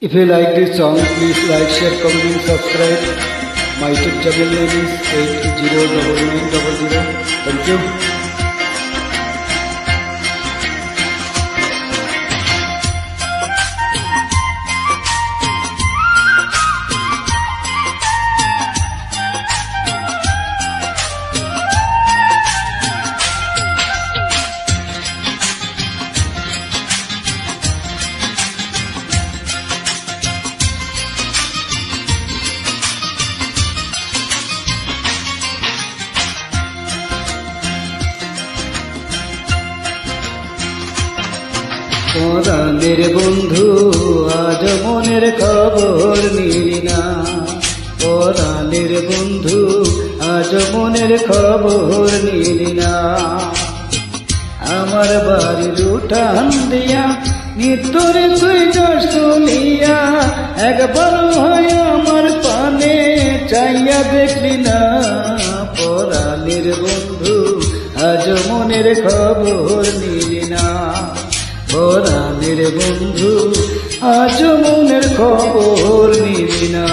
If you like this song, please like, share, comment and subscribe. My YouTube channel name is 809900. Thank you. পরাণের বন্ধু আজ মনের খবর নিলি না, পরাণের বন্ধু আজ মনের খবর নিলি না। আমার বাড়ির উঠান দিয়া নিত্যরে তুই যাস তুলিয়া, একবার হয় আমার পানে চাইয়া দেখলি না। পরাণের বন্ধু আজ মনের খবর নিলি না, পরাণের বন্ধু আজ মনের খবর নিলি না।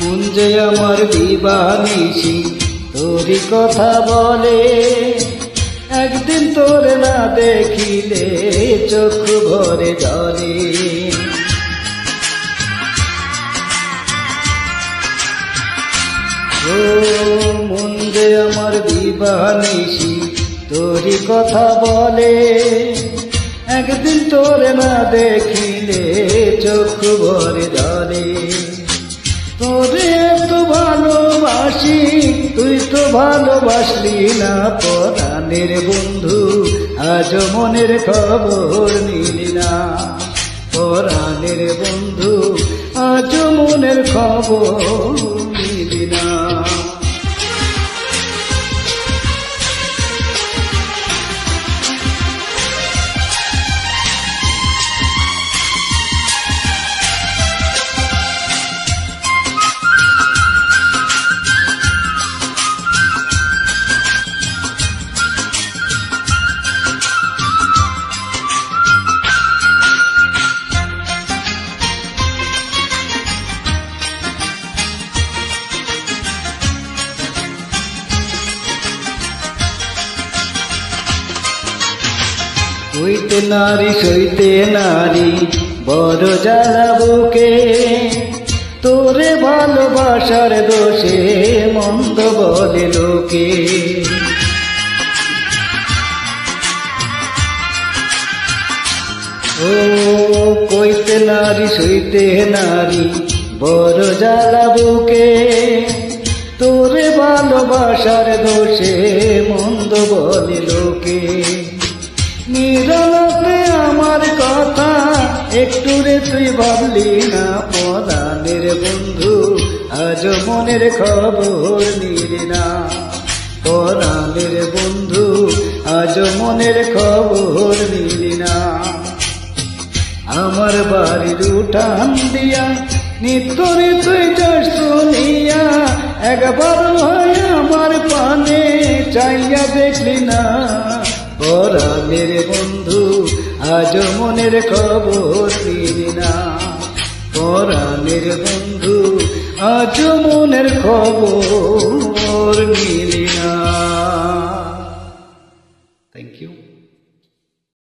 মন যে আমার দিবানিশি তোরই কথা বলে, একদিন তোর না দেখিলে চোখ ভরে জলে। ও মন যে আমার দিবানিশি তোরই কথা বলে, একদিন তোর না দেখিলে চোখ ভরে জলে। তোরে তো ভালোবাসি তুই তো ভালোবাসলি না, পরাণের বন্ধু আজ মনের খবর নিলি না। পরাণের বন্ধু আজ মনের খবর নিলি না। হইতে নারী সইতে নারী বড় জ্বালা বুকে, তোরে ভালোবাসার দোষে মন্দ বলে লোকে। ও কইতে নারী সইতে নারী বড় জ্বালা বুকে, তোরে ভালোবাসার দোষে মন্দ বলে লোকে। নিরলতে আমার কথা একটু রে তুই ভাবলি না, পরাণের বন্ধু আজ মনের খবর নিলি না। পরাণের বন্ধু আজ মনের খবর নিলি না। আমার বাড়ির উঠান দিয়া নিত্যরে তুই যাস তুলিয়া, একবার হয় আমার পানে চাইয়া দেখলি না। পরাণের বন্ধু আজ মনের খবর নিলি না, পরাণের বন্ধু আজ মনের খবর নিলি।